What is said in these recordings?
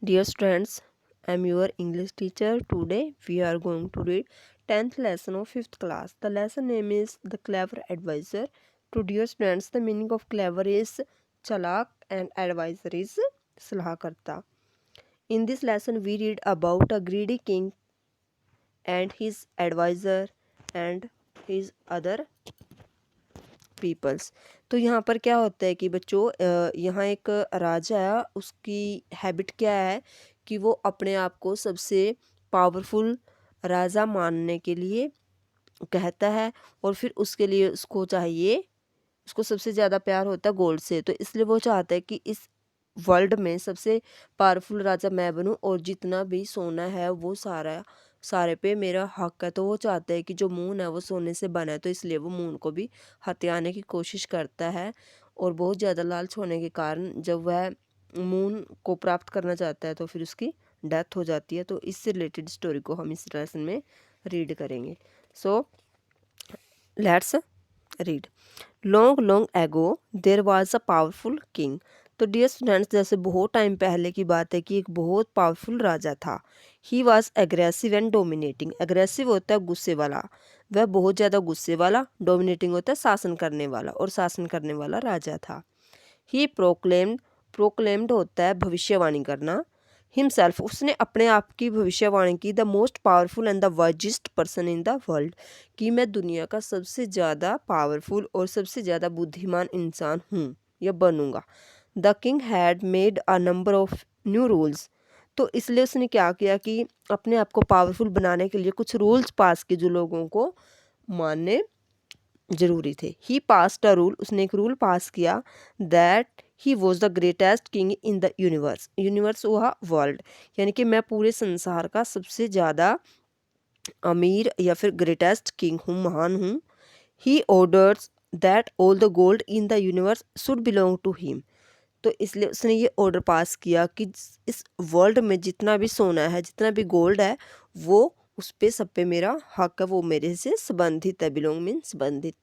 Dear students, I am your English teacher. Today we are going to read 10th lesson of 5th class. The lesson name is The Clever Advisor. To dear students, the meaning of clever is chalak and advisor is salahakarta. In this lesson we read about a greedy king and his advisor and his other peoples. तो यहाँ पर क्या होता है कि बच्चों यहाँ एक राजा है, उसकी हैबिट क्या है कि वो अपने आप को सबसे पावरफुल राजा मानने के लिए कहता है और फिर उसके लिए उसको चाहिए, उसको सबसे ज़्यादा प्यार होता है गोल्ड से। तो इसलिए वो चाहता है कि इस वर्ल्ड में सबसे पावरफुल राजा मैं बनूं और जितना भी सोना है वो सारे पे मेरा हक है। तो वो चाहता है कि जो मून है वो सोने से बना है, तो इसलिए वो मून को भी हथियाने की कोशिश करता है और बहुत ज़्यादा लालच होने के कारण जब वह मून को प्राप्त करना चाहता है तो फिर उसकी डेथ हो जाती है। तो इससे रिलेटेड स्टोरी को हम इस लेसन में रीड करेंगे। So let's read. Long long ago there was a powerful king. तो डियर स्टूडेंट्स, जैसे बहुत टाइम पहले की बात है कि एक बहुत पावरफुल राजा था। He was aggressive and dominating. Aggressive होता है गुस्से वाला, वह बहुत ज़्यादा गुस्से वाला। डोमिनेटिंग होता है शासन करने वाला, और शासन करने वाला राजा था। ही प्रोक्लेम्ड, प्रोक्लेम्ड होता है भविष्यवाणी करना। हिमसेल्फ, उसने अपने आप की भविष्यवाणी की, the most powerful and the wisest person in the world, कि मैं दुनिया का सबसे ज़्यादा पावरफुल और सबसे ज़्यादा बुद्धिमान इंसान हूँ या बनूंगा। The king had made a number of new rules. तो इसलिए उसने क्या किया कि अपने आप को पावरफुल बनाने के लिए कुछ रूल्स पास किए जो लोगों को मानने जरूरी थे। ही पास्ड अ रूल, उसने एक रूल पास किया that he was the greatest king in the universe. Universe हुआ वर्ल्ड, यानी कि मैं पूरे संसार का सबसे ज़्यादा अमीर या फिर ग्रेटेस्ट किंग हूँ, महान हूँ। He orders that all the gold in the universe should belong to him. तो इसलिए उसने ये ऑर्डर पास किया कि इस वर्ल्ड में जितना भी सोना है, जितना भी गोल्ड है, वो उस पे सब पे मेरा हक है, वो मेरे से संबंधित है। बिलोंग मीन संबंधित।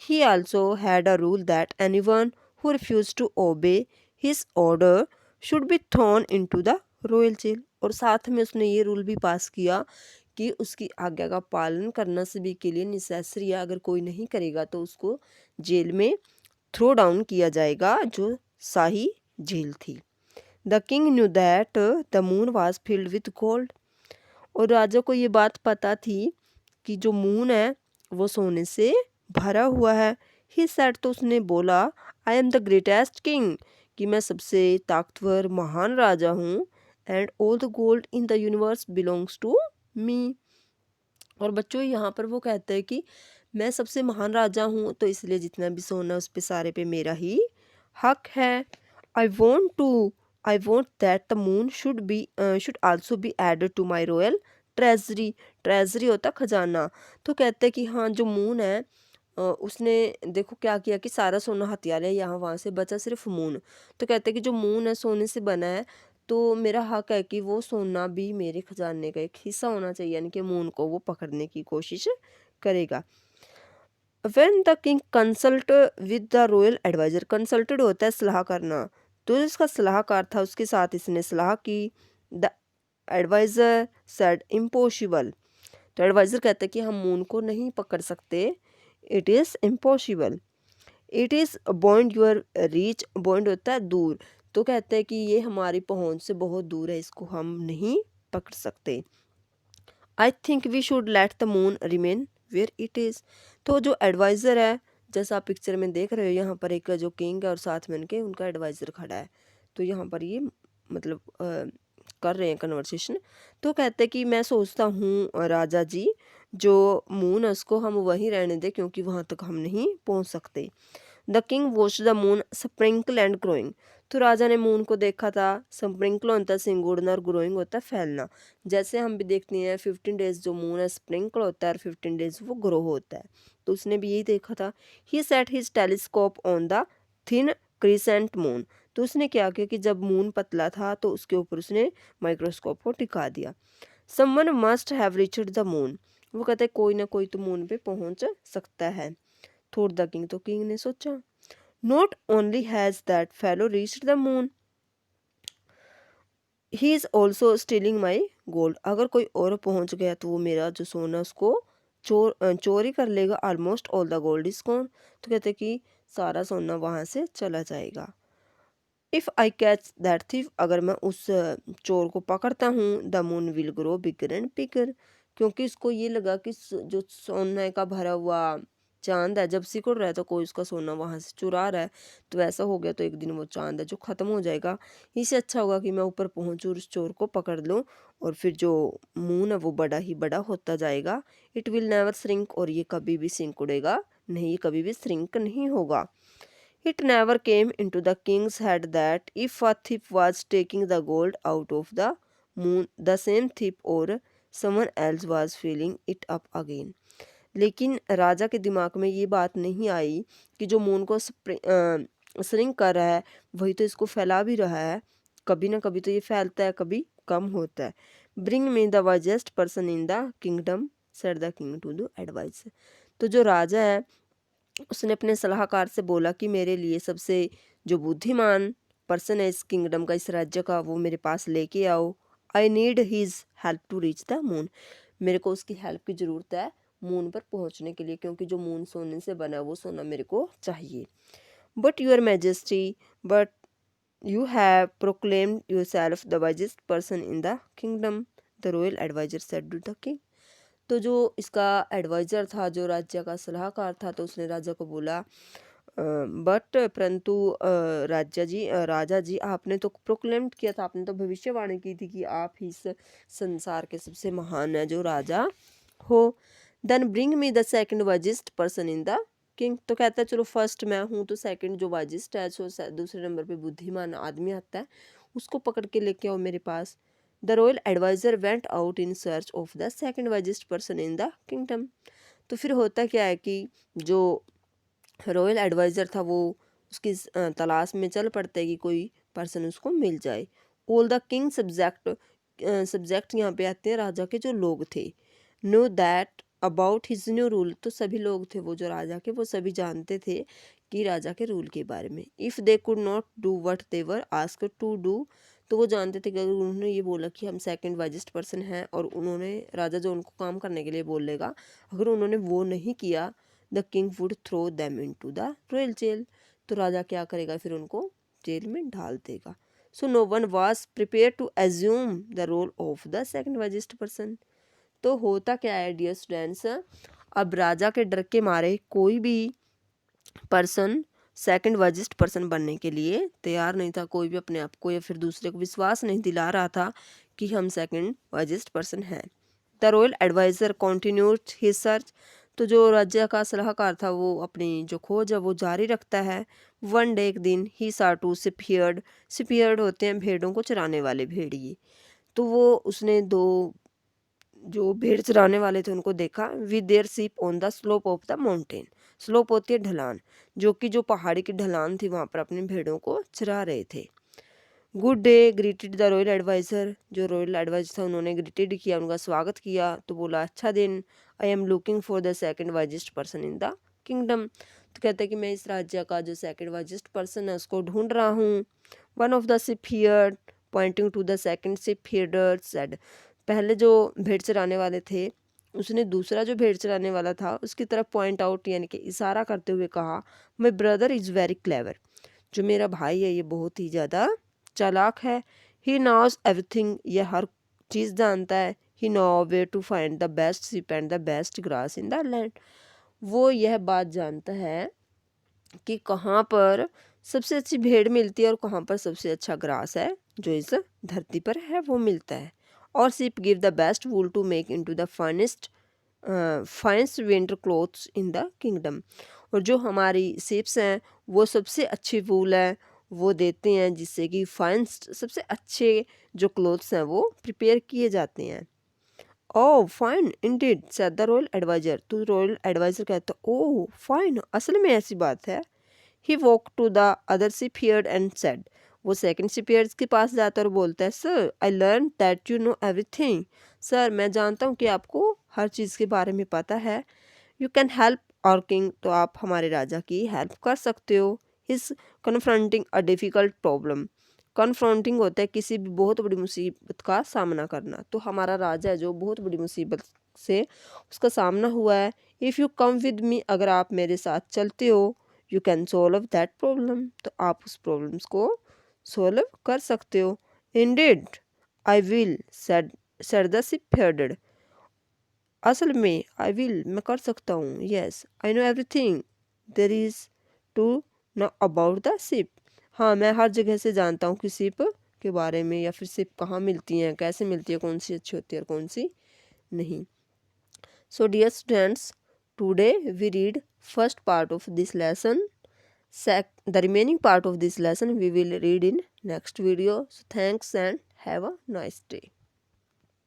He also had a rule that anyone who refuse to obey his order should be thrown into the royal jail. और साथ में उसने ये रूल भी पास किया कि उसकी आज्ञा का पालन करना सभी के लिए नेसेसरी है। अगर कोई नहीं करेगा तो उसको जेल में थ्रो डाउन किया जाएगा, जो शाही झील थी। The king knew that the moon was filled with gold. और राजा को ये बात पता थी कि जो मून है वो सोने से भरा हुआ है। ही सेड, तो उसने बोला, I am the greatest king, कि मैं सबसे ताकतवर महान राजा हूँ। And all the gold in the universe belongs to me. और बच्चों यहाँ पर वो कहते हैं कि मैं सबसे महान राजा हूँ, तो इसलिए जितना भी सोना उस पे सारे पे मेरा ही हक है। I want to, I want that the moon should also be added to my royal treasury. Treasury होता खजाना। तो कहते हैं कि हाँ, जो मून है उसने देखो क्या किया कि सारा सोना हथिया लिया, यहाँ वहाँ से बचा सिर्फ मून। तो कहते हैं कि जो मून है सोने से बना है, तो मेरा हक है कि वो सोना भी मेरे खजाने का एक हिस्सा होना चाहिए, यानी कि मून को वो पकड़ने की कोशिश करेगा। When the king consult with the royal advisor, consulted होता है सलाह करना, तो जिसका सलाहकार था उसके साथ इसने सलाह की। The advisor said impossible. तो एडवाइजर कहता है कि हम मून को नहीं पकड़ सकते, it is impossible. It is beyond your reach, beyond होता है दूर। तो कहते हैं कि ये हमारी पहुंच से बहुत दूर है, इसको हम नहीं पकड़ सकते। I think we should let the moon remain where it is. तो जो एडवाइज़र है, जैसा आप पिक्चर में देख रहे हो, यहाँ पर एक जो किंग है और साथ में उनके उनका एडवाइज़र खड़ा है। तो यहाँ पर ये मतलब कर रहे हैं कन्वर्सेशन। तो कहते हैं कि मैं सोचता हूँ राजा जी, जो मून है उसको हम वहीं रहने दें, क्योंकि वहाँ तक हम नहीं पहुँच सकते। The king watch the moon sprinkle and growing. तो राजा ने मून को देखा था। स्प्रिंकल होता है सिंगुड़ना और ग्रोइंग होता है फैलना। जैसे हम भी देखते हैं 15 डेज जो मून है स्प्रिंकल होता है और 15 डेज वो ग्रो होता है। तो उसने भी यही देखा था। He set his telescope on the thin crescent moon. तो उसने क्या किया कि जब मून पतला था तो उसके ऊपर उसने माइक्रोस्कोप को टिका दिया। Someone must have reached the moon. वो कहते हैं कोई ना कोई तो मून पे पहुंच सकता है। थॉट द किंग, तो किंग ने सोचा, not only has that fellow reached the moon, he is also stealing my gold. अगर कोई और पहुंच गया तो वो मेरा जो सोना उसको चोरी कर लेगा। Almost all the gold is gone. तो कहते हैं कि सारा सोना वहाँ से चला जाएगा। If I catch that thief, अगर मैं उस चोर को पकड़ता हूँ, the moon will grow bigger and bigger. क्योंकि इसको ये लगा कि जो सोने का भरा हुआ चांद है जब सिकुड़ रहा है तो कोई उसका सोना वहाँ से चुरा रहा है। तो ऐसा हो गया तो एक दिन वो चांद है जो ख़त्म हो जाएगा। इससे अच्छा होगा कि मैं ऊपर पहुँचूँ और उस चोर को पकड़ लूँ, और फिर जो मून है वो बड़ा ही बड़ा होता जाएगा। इट विल नेवर श्रिंक, और ये कभी भी सिकुड़ेगा नहीं, ये कभी भी श्रिंक नहीं होगा। It never came into the king's head that if a thief was taking the gold out of the moon, the same thief or someone else was filling it up again. लेकिन राजा के दिमाग में ये बात नहीं आई कि जो मून को श्रिंक कर रहा है वही तो इसको फैला भी रहा है। कभी ना कभी तो ये फैलता है, कभी कम होता है। Bring me the wisest person in the kingdom, said the king to the advice. तो जो राजा है उसने अपने सलाहकार से बोला कि मेरे लिए सबसे जो बुद्धिमान पर्सन है इस किंगडम का, इस राज्य का, वो मेरे पास लेके आओ। I need his help to reach the moon. मेरे को उसकी हेल्प की ज़रूरत है मून पर पहुंचने के लिए, क्योंकि जो मून सोने से बना वो सोना मेरे को चाहिए। But your majesty, but you have proclaimed yourself the wisest person in the kingdom, the royal advisor said to the king. तो जो इसका एडवाइज़र था, जो राज्य का सलाहकार था, तो उसने राजा को बोला बट परंतु राजा जी आपने तो प्रोक्लेम्ड किया था, आपने तो भविष्यवाणी की थी कि आप ही इस संसार के सबसे महान है जो राजा हो। Then bring me the second wisest person in the king. तो कहता है चलो फर्स्ट मैं हूँ तो सेकंड जो वाइजेस्ट है, जो दूसरे नंबर पे बुद्धिमान आदमी आता है, उसको पकड़ के लेके आओ मेरे पास। The royal adviser went out in search of the second wisest person in the kingdom. तो फिर होता क्या है कि जो रॉयल एडवाइज़र था वो उसकी तलाश में चल पड़ता है कि कोई पर्सन उसको मिल जाए। ऑल द किंग सब्जेक्ट यहाँ पे आते हैं राजा के जो लोग थे। Know that about his new rule, तो सभी लोग थे वो जो राजा के, वो सभी जानते थे कि राजा के रूल के बारे में। If they could not do what they were asked to do, तो वो जानते थे कि अगर उन्होंने ये बोला कि हम सेकंड वाइजेस्ट पर्सन हैं और उन्होंने राजा जो उनको काम करने के लिए बोलेगा, अगर उन्होंने वो नहीं किया, the king would throw them into the royal jail. तो राजा क्या करेगा, फिर उनको जेल में डाल देगा। So no one was prepare to assume the role of the second wisest person. तो होता क्या है डियर स्टूडेंट्स, अब राजा के डर के मारे कोई भी पर्सन सेकंड वाइजेस्ट पर्सन बनने के लिए तैयार नहीं था। कोई भी अपने आप को या फिर दूसरे को विश्वास नहीं दिला रहा था कि हम सेकंड वाइजेस्ट पर्सन हैं। The royal advisor continued his search. तो जो राज्य का सलाहकार था वो अपनी जो खोज है वो जारी रखता है। वन डे, एक दिन, ही सा टू सिपियर्ड होते हैं भेड़ों को चराने वाले भेड़िए। तो वो उसने दो जो भेड़ चराने वाले थे उनको देखा। विद देयर सीप on the slope of the mountain. Slope होती है ढलान, जो कि जो पहाड़ी की ढलान थी वहाँ पर अपनी भेड़ों को चरा रहे थे। Good day greeted the royal advisor. जो रॉयल एडवाइज़र था उन्होंने ग्रीटेड किया, उनका स्वागत किया। तो बोला अच्छा दिन, I am looking for the second wisest person in the kingdom. तो कहते हैं कि मैं इस राज्य का जो सेकंड वाइजेस्ट पर्सन है उसको ढूंढ रहा हूँ। One of the shepherd pointing to the second sheep herder said. पहले जो भेड़ चराने वाले थे उसने दूसरा जो भेड़ चराने वाला था उसकी तरफ पॉइंट आउट यानी कि इशारा करते हुए कहा, my brother is very clever. जो मेरा भाई है ये बहुत ही ज़्यादा चालाक है। ही नोज एवरीथिंग, ये हर चीज़ जानता है। He know way to find the best sheep and the best grass in the land. वो यह बात जानता है कि कहाँ पर सबसे अच्छी भेड़ मिलती है और कहाँ पर सबसे अच्छा ग्रास है जो इस धरती पर है वो मिलता है। और sheep give the best wool to make into the finest winter clothes in the kingdom. और जो हमारी शिप्स हैं वो सबसे अच्छी वूल है वो देते हैं जिससे कि फाइनेस्ट सबसे अच्छे जो क्लोथ्स हैं वो प्रिपेयर किए जाते हैं। Oh fine indeed said the royal adviser. तो रॉयल एडवाइज़र कहता है ओह फाइन, असल में ऐसी बात है। He walk to the other shepherd and said. वो सेकंड शिपयार्ड के पास जाता है और बोलता है sir I learn that you know everything. Sir मैं जानता हूँ कि आपको हर चीज़ के बारे में पता है। You can help our king, तो आप हमारे राजा की हेल्प कर सकते हो। इस confronting a difficult problem, confronting होता है किसी भी बहुत बड़ी मुसीबत का सामना करना। तो हमारा राजा है जो बहुत बड़ी मुसीबत से उसका सामना हुआ है। If you come with me, अगर आप मेरे साथ चलते हो, you can solve that problem, तो आप उस प्रॉब्लम्स को सॉल्व कर सकते हो। Indeed I will said the shepherd, असल में आई विल मैं कर सकता हूँ, yes I know everything there is to know about the sheep, हाँ मैं हर जगह से जानता हूँ कि शिप के बारे में, या फिर शिप कहाँ मिलती हैं, कैसे मिलती है, कौन सी अच्छी होती है और कौन सी नहीं। So dear students, today we read first part of this lesson. The remaining part of this lesson we will read in next video. So thanks and have a nice day.